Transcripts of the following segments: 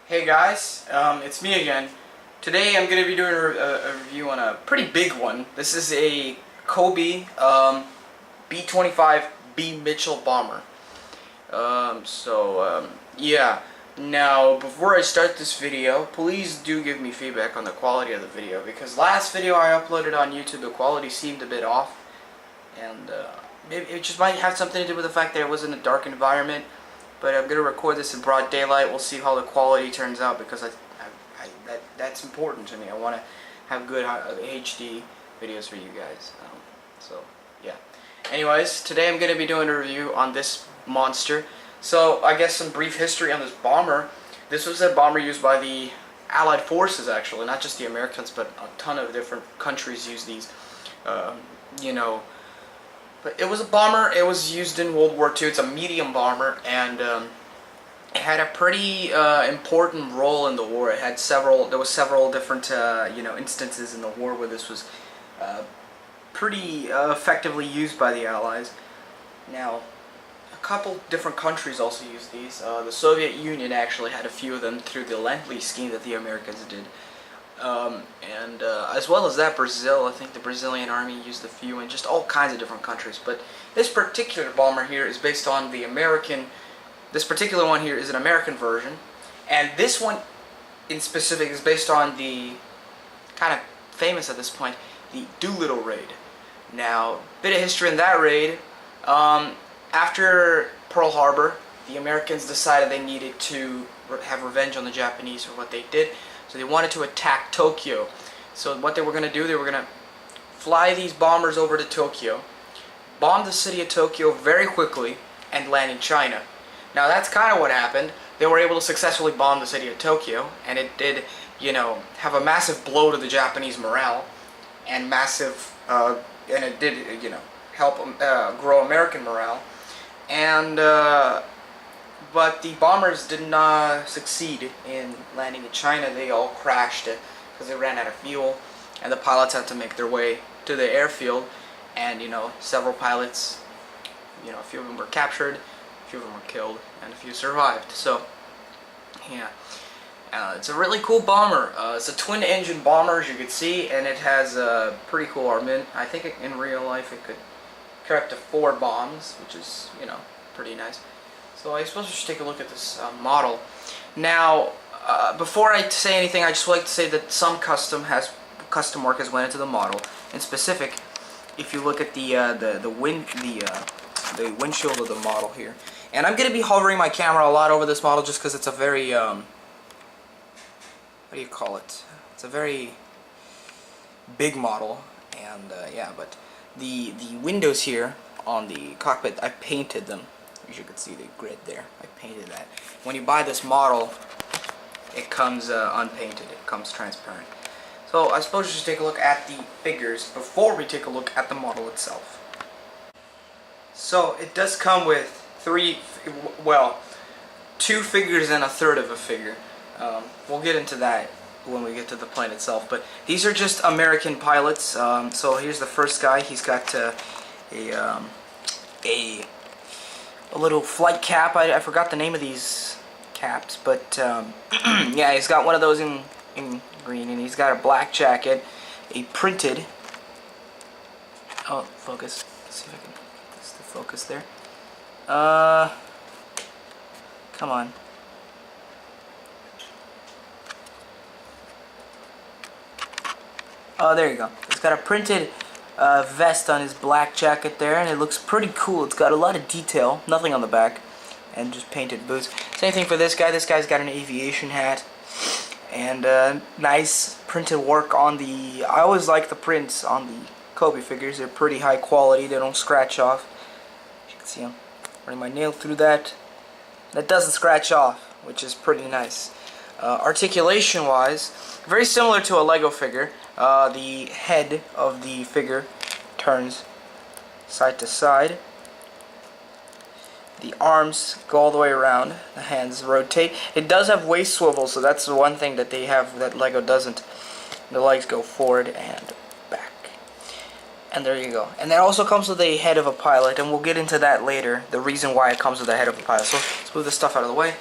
Hey guys, it's me again. Today I'm going to be doing a review on a pretty big one. This is a Cobi B25B Mitchel bomber. Yeah. Now, before I start this video, please do give me feedback on the quality of the video, because last video I uploaded on YouTube, the quality seemed a bit off, and it just might have something to do with the fact that it was in a dark environment. But I'm going to record this in broad daylight. We'll see how the quality turns out, because that's important to me. I want to have good HD videos for you guys. Yeah. Anyways, today I'm going to be doing a review on this monster. So, I guess some brief history on this bomber. This was a bomber used by the Allied forces, actually. Not just the Americans, but a ton of different countries use these. But it was a bomber. It was used in World War II. It's a medium bomber, and it had a pretty important role in the war. It had there was several different instances in the war where this was pretty effectively used by the Allies. Now, a couple different countries also used these. The Soviet Union actually had a few of them through the Lend-Lease scheme that the Americans did. As well as that, Brazil, I think the Brazilian army used a few, and just all kinds of different countries. But this particular bomber here is based on the American, this particular one here is an American version, and this one in specific is based on the kind of famous at this point, the Doolittle raid. Now, bit of history in that raid. After Pearl Harbor, the Americans decided they needed to have revenge on the Japanese for what they did. So they wanted to attack Tokyo. So what they were going to do, they were going to fly these bombers over to Tokyo, bomb the city of Tokyo very quickly, and land in China. Now that's kind of what happened. They were able to successfully bomb the city of Tokyo, and it did, have a massive blow to the Japanese morale, and it did, help grow American morale. And but the bombers did not succeed in landing in China. They all crashed because they ran out of fuel, and the pilots had to make their way to the airfield. And several pilots, a few of them were captured, a few of them were killed, and a few survived. So, yeah, it's a really cool bomber. It's a twin-engine bomber, as you can see, and it has a pretty cool armament. I think in real life it could carry up to 4 bombs, which is pretty nice. So I suppose we should take a look at this model. Now, before I say anything, I just would like to say that some custom work has went into the model. In specific, if you look at the windshield of the model here, and I'm going to be hovering my camera a lot over this model just because it's a very what do you call it? It's a very big model, and yeah, but the windows here on the cockpit, I painted them. As you can see the grid there, I painted that. When you buy this model, it comes unpainted, it comes transparent. So I suppose we should take a look at the figures before we take a look at the model itself. So it does come with 2 figures and a third of a figure. We'll get into that when we get to the plane itself, but these are just American pilots. So here's the first guy. He's got a little flight cap. I forgot the name of these caps, but yeah, he's got one of those in green, and he's got a black jacket, a printed. Oh, focus. Let's see if I can get this to focus there. Come on. Oh, there you go. It's got a printed vest on his black jacket there, and it looks pretty cool. It's got a lot of detail, nothing on the back, and just painted boots. Same thing for this guy. This guy's got an aviation hat, and nice printed work on the. I always like the prints on the Cobi figures. They're pretty high quality. They don't scratch off. As you can see, I'm running my nail through that. That doesn't scratch off, which is pretty nice. Articulation wise, very similar to a Lego figure. The head of the figure turns side to side. The arms go all the way around. The hands rotate. It does have waist swivel, so that's the one thing that they have that Lego doesn't. The legs go forward and back. And there you go. And that also comes with a head of a pilot, and we'll get into that later, the reason why it comes with the head of a pilot. So let's move this stuff out of the way.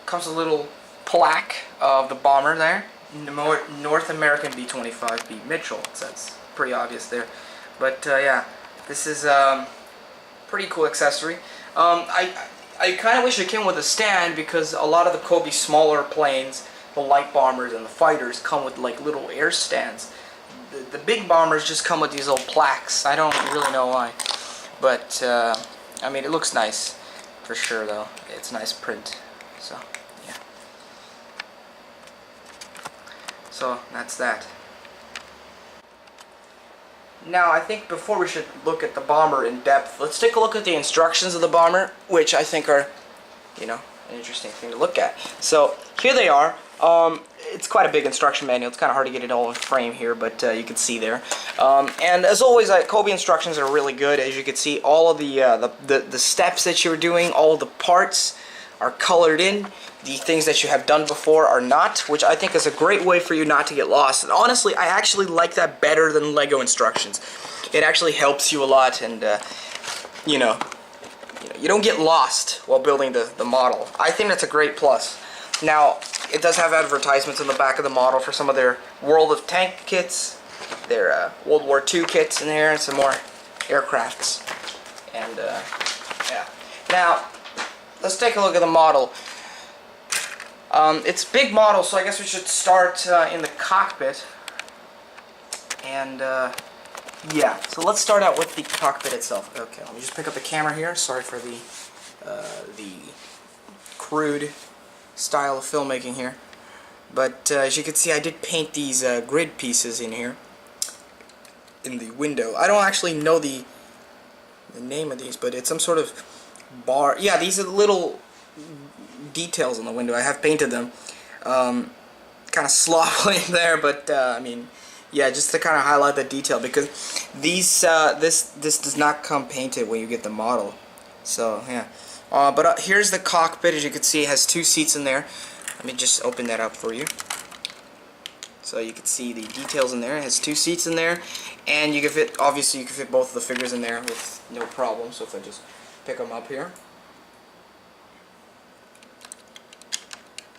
Comes with a little plaque of the bomber there. North American B25B Mitchel, it says. Pretty obvious there. But yeah, this is pretty cool accessory. I kind of wish it came with a stand, because a lot of the Cobi smaller planes, the light bombers and the fighters, come with like little air stands. The big bombers just come with these little plaques. I don't really know why, but I mean, it looks nice for sure though. It's nice print, so yeah. So that's that. Now I think before we should look at the bomber in depth, let's take a look at the instructions of the bomber, which I think are, you know, an interesting thing to look at. So here they are. It's quite a big instruction manual. It's kind of hard to get it all in frame here, but you can see there. And as always, Cobi instructions are really good. As you can see, all of the steps that you're doing, all of the parts are colored in. The things that you have done before are not, which I think is a great way for you not to get lost. And honestly, I actually like that better than Lego instructions. It actually helps you a lot, and you know, you don't get lost while building the model. I think that's a great plus. Now, it does have advertisements in the back of the model for some of their World of Tank kits, their World War II kits in there, and some more aircrafts. And yeah. Now, let's take a look at the model. It's a big model, so I guess we should start in the cockpit. And yeah, so let's start out with the cockpit itself. Okay, let me just pick up the camera here. Sorry for the crude style of filmmaking here, but as you can see, I did paint these grid pieces in here in the window. I don't actually know the name of these, but it's some sort of bar. Yeah, these are the little details on the window. I have painted them kind of sloppily there, but I mean, yeah, just to kind of highlight the detail, because these this does not come painted when you get the model. So yeah. But here's the cockpit. As you can see, it has 2 seats in there. Let me just open that up for you. So you can see the details in there. It has 2 seats in there, and you can fit, obviously you can fit both of the figures in there with no problem. So if I just pick them up here,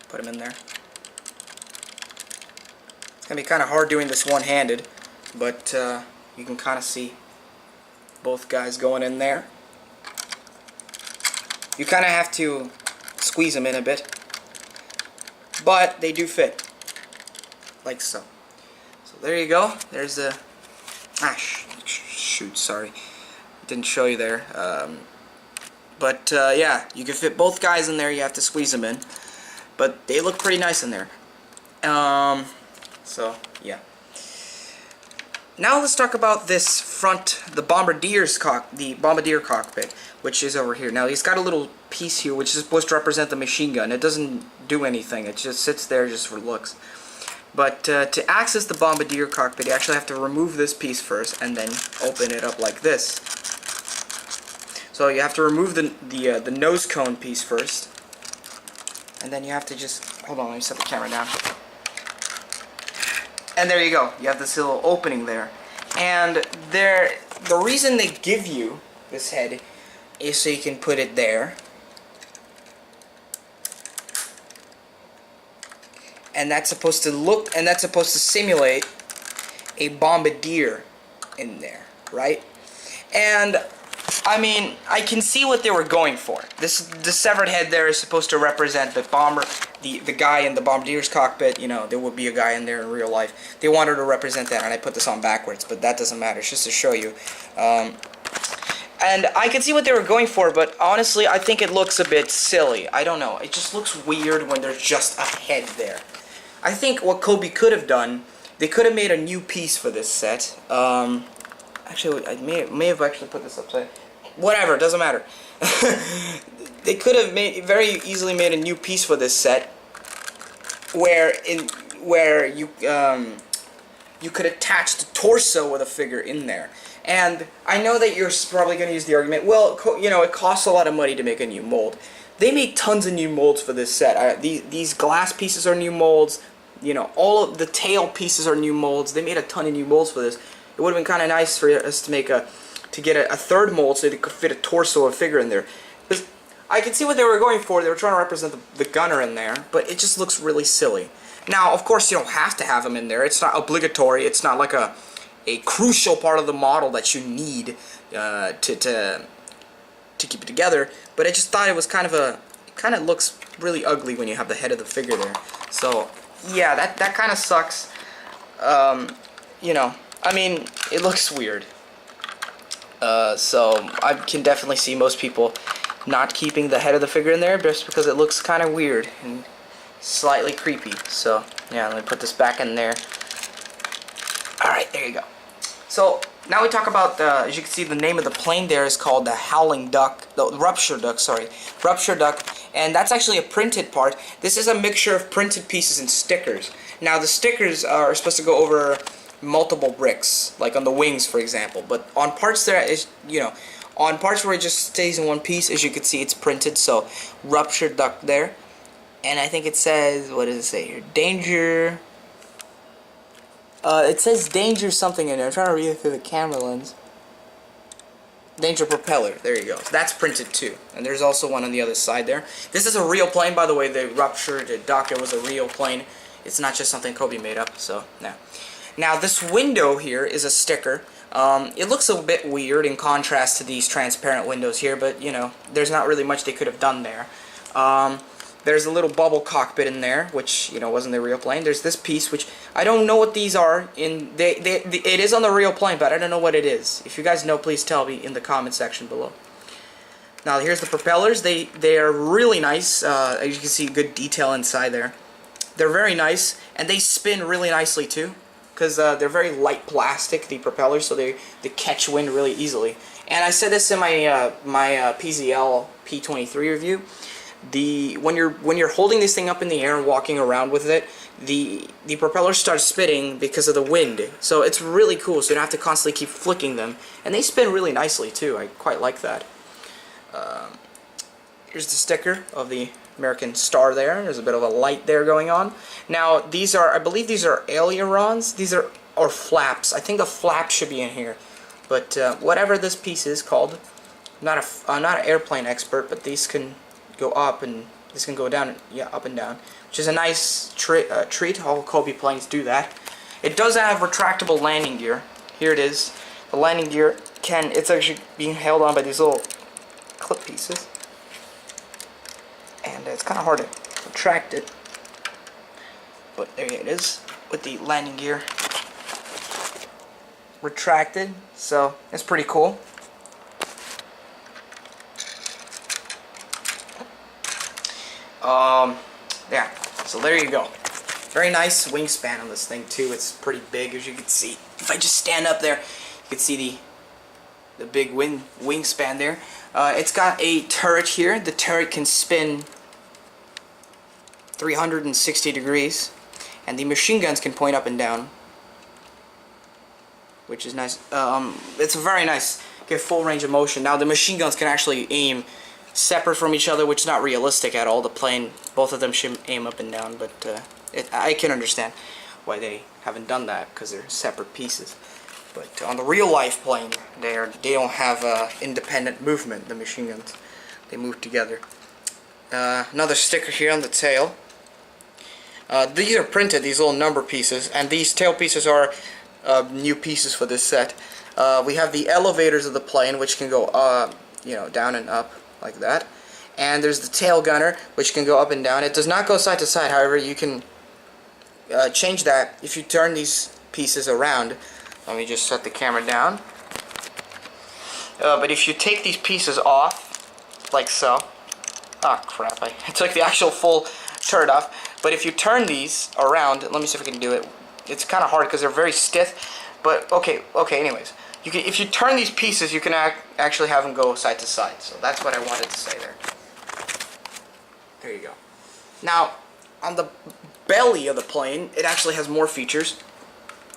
put them in there. It's gonna be kind of hard doing this one-handed, but you can kind of see both guys going in there. You kind of have to squeeze them in a bit, but they do fit, like so. So there you go. There's the shoot, sorry, didn't show you there. But yeah, you can fit both guys in there. You have to squeeze them in, but they look pretty nice in there. So yeah. Now let's talk about this front, the bombardier cockpit, which is over here. Now he's got a little piece here which is supposed to represent the machine gun. It doesn't do anything. It just sits there just for looks. But to access the bombardier cockpit, you actually have to remove this piece first and then open it up like this. So you have to remove the nose cone piece first, and then you have to just hold on. Let me set the camera down. And there you go. You have this little opening there. And the reason they give you this head is so you can put it there. And that's supposed to simulate a bombardier in there, right? And I mean, I can see what they were going for. The severed head there is supposed to represent the bomber, the guy in the bombardier's cockpit. You know, there would be a guy in there in real life. They wanted to represent that, and I put this on backwards, but that doesn't matter. It's just to show you. And I can see what they were going for, but honestly, I think it looks a bit silly. I don't know. It just looks weird when there's just a head there. I think what Cobi could have done, they could have made a new piece for this set. Actually, I may have actually put this upside. Whatever, it doesn't matter. They could have very easily made a new piece for this set, where you could attach the torso with a figure in there. And I know that you're probably going to use the argument, well, you know, it costs a lot of money to make a new mold. They made tons of new molds for this set. These glass pieces are new molds. You know, all of the tail pieces are new molds. They made a ton of new molds for this. It would have been kind of nice for us to get a third mold so they could fit a torso or figure in there. Because I can see what they were going for. They were trying to represent the gunner in there, but it just looks really silly. Now, of course, you don't have to have him in there. It's not obligatory. It's not like a crucial part of the model that you need to keep it together. But I just thought it was kind of looks really ugly when you have the head of the figure there. So yeah, that kind of sucks. You know, I mean, it looks weird. So I can definitely see most people not keeping the head of the figure in there just because it looks kind of weird and slightly creepy. So yeah, let me put this back in there. Alright, there you go. So now we talk about, as you can see, the name of the plane there is called the Howling Duck, the Rupture Duck, sorry, Rupture Duck, and that's actually a printed part. This is a mixture of printed pieces and stickers. Now the stickers are supposed to go over multiple bricks, like on the wings, for example, but on parts there is, you know, on parts where it just stays in one piece, as you can see, it's printed. So Rupture Duck there, and I think it says, what does it say here? Danger. It says danger something in there. I'm trying to read it through the camera lens. Danger propeller. There you go. So that's printed too. And there's also one on the other side there. This is a real plane, by the way. The Ruptured Duck, it was a real plane. It's not just something Cobi made up. So yeah. Now this window here is a sticker. It looks a bit weird in contrast to these transparent windows here, but you know, there's not really much they could have done there. There's a little bubble cockpit in there, which, you know, wasn't the real plane. There's this piece, which I don't know what these are. It is on the real plane, but I don't know what it is. If you guys know, please tell me in the comment section below. Now, here's the propellers. They are really nice. As you can see, good detail inside there. They're very nice, and they spin really nicely too, because they're very light plastic, the propellers, so they catch wind really easily. And I said this in my my PZL P23 review. When you're holding this thing up in the air and walking around with it, the propellers start spinning because of the wind. So it's really cool. So you don't have to constantly keep flicking them, and they spin really nicely too. I quite like that. Here's the sticker of the American star there. There's a bit of a light there going on. Now these are, I believe these are ailerons. These are, or flaps. I think the flap should be in here. But whatever this piece is called, I'm not an airplane expert, but these can go up and this can go down, yeah, up and down, which is a nice treat. All Cobi planes do that. It does have retractable landing gear. Here it is. The landing gear it's actually being held on by these little clip pieces, and it's kind of hard to retract it, but there it is with the landing gear retracted. So it's pretty cool. Yeah, so there you go. Very nice wingspan on this thing too. It's pretty big, as you can see. If I just stand up there, you can see the big wingspan there. It's got a turret here. The turret can spin 360 degrees, and the machine guns can point up and down, which is nice. It's very nice. Get full range of motion. Now the machine guns can actually aim separate from each other, which is not realistic at all. The plane, both of them should aim up and down, but I can understand why they haven't done that, because they're separate pieces. But on the real life plane, they don't have independent movement. The machine guns, they move together. Another sticker here on the tail. These are printed, these little number pieces, and these tail pieces are new pieces for this set. We have the elevators of the plane, which can go you know, down and up like that, and there's the tail gunner, which can go up and down. It does not go side to side, however you can change that if you turn these pieces around. Let me just set the camera down. But if you take these pieces off, like so, oh crap, I took the actual full turret off, but if you turn these around, let me see if I can do it. It's kind of hard because they're very stiff, but okay, anyways. If you turn these pieces, you can actually have them go side to side. So that's what I wanted to say there. There you go. Now, on the belly of the plane, it actually has more features.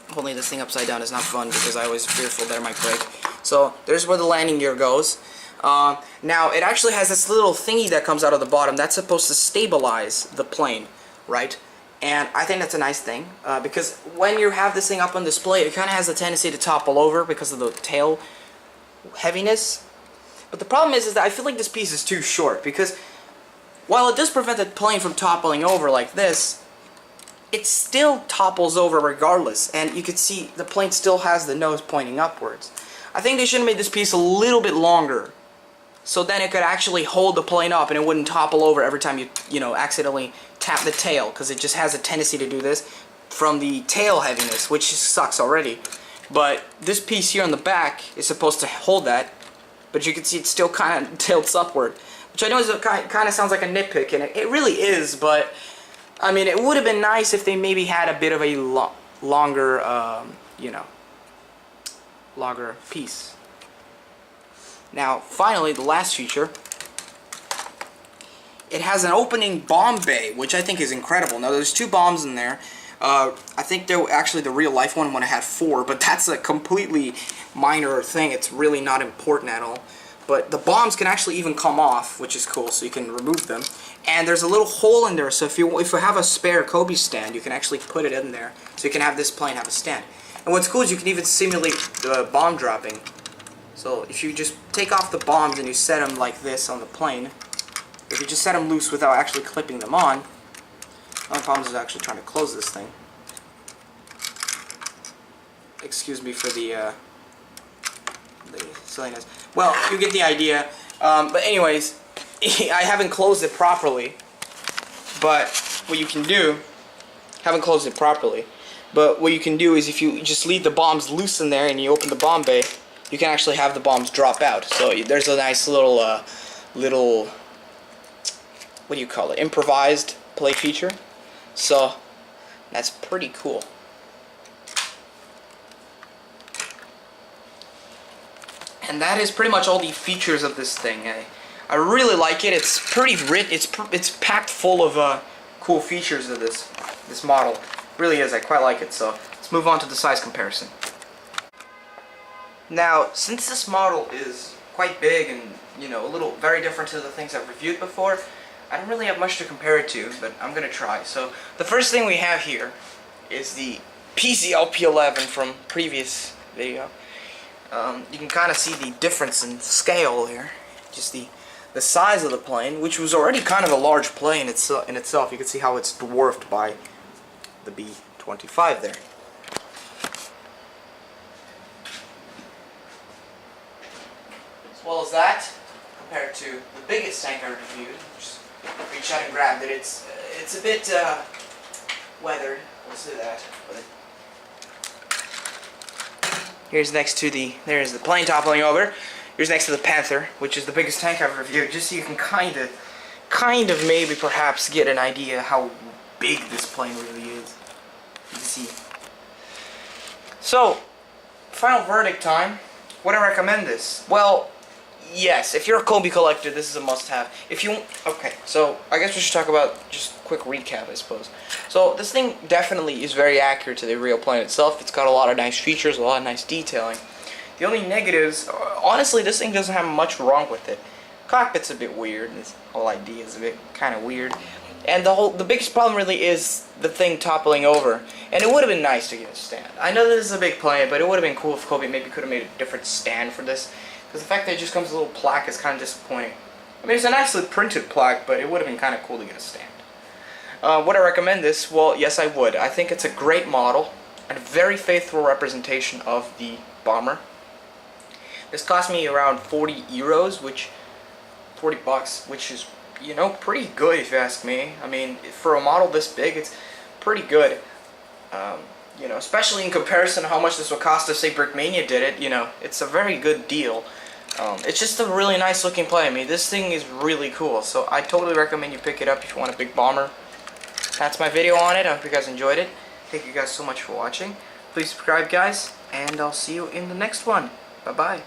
Holding this thing upside down is not fun because I always fearful that it might break. So there's where the landing gear goes. Now, it actually has this little thingy that comes out of the bottom that's supposed to stabilize the plane, right? And I think that's a nice thing, because when you have this thing up on display, it kind of has a tendency to topple over because of the tail heaviness. But the problem is that I feel like this piece is too short, because while it does prevent the plane from toppling over like this, it still topples over regardless, and you can see the plane still has the nose pointing upwards. I think they should have made this piece a little bit longer, so then it could actually hold the plane up and it wouldn't topple over every time you know, accidentally tap the tail, because it just has a tendency to do this from the tail heaviness, which sucks already. But this piece here on the back is supposed to hold that, but you can see it still kind of tilts upward, which I know is kind of sounds like a nitpick, and it really is, but I mean, it would have been nice if they maybe had a bit of a longer, you know, longer piece. Now, finally, the last feature. It has an opening bomb bay, which I think is incredible. Now, there's 2 bombs in there. I think they're actually the real life one when I had 4, but that's a completely minor thing. It's really not important at all. But the bombs can actually even come off, which is cool, so you can remove them. And there's a little hole in there, so if you have a spare Cobi stand, you can actually put it in there, so you can have this plane have a stand. And what's cool is you can even simulate the bomb dropping. So if you just take off the bombs and you set them like this on the plane, if you just set them loose without actually clipping them on, one of the problems is actually trying to close this thing. Excuse me for the silliness. Well, you get the idea. But anyways, I haven't closed it properly. But what you can do, but what you can do is if you just leave the bombs loose in there and you open the bomb bay, you can actually have the bombs drop out. So there's a nice little, what do you call it, improvised play feature. So that's pretty cool. And that is pretty much all the features of this thing. I really like it. It's pretty rich. It's packed full of cool features of this model. It really is. I quite like it. So let's move on to the size comparison. Now, since this model is quite big and, you know, very different to the things I've reviewed before, I don't really have much to compare it to, but I'm gonna try. So the first thing we have here is the PCLP11 from previous video. You can kind of see the difference in scale there. Just the size of the plane, which was already kind of a large plane in itself. You can see how it's dwarfed by the B25 there. As well as that, compared to the biggest tank I reviewed, just reach out and grabbed it. It's a bit weathered. We'll say that. But here's next to there's the plane toppling over. Here's next to the Panther, which is the biggest tank I've reviewed, just so you can kind of maybe perhaps get an idea how big this plane really is. You can see. So, final verdict time. Would I recommend this? Well, yes. If you're a Cobi collector, this is a must-have. Okay, so I guess we should talk about just a quick recap, I suppose. So this thing definitely is very accurate to the real plane itself. It's got a lot of nice features, a lot of nice detailing. The only negatives, honestly, this thing doesn't have much wrong with it. Cockpit's a bit weird. This whole idea is a bit kind of weird. And the biggest problem really is the thing toppling over. And it would have been nice to get a stand. I know this is a big plane, but it would have been cool if Cobi maybe could have made a different stand for this. Because the fact that it just comes with a little plaque is kind of disappointing. I mean, it's a nicely printed plaque, but it would have been kind of cool to get a stand. Would I recommend this? Well, yes, I would. I think it's a great model and a very faithful representation of the bomber. This cost me around 40 euros, which 40 bucks, which is, you know, pretty good if you ask me. I mean, for a model this big, it's pretty good. You know, especially in comparison to how much this would cost if, say, Brickmania did it. You know, it's a very good deal. It's just a really nice looking plane. I mean, this thing is really cool, so I totally recommend you pick it up if you want a big bomber. That's my video on it. I hope you guys enjoyed it. Thank you guys so much for watching. Please subscribe, guys, and I'll see you in the next one. Bye-bye.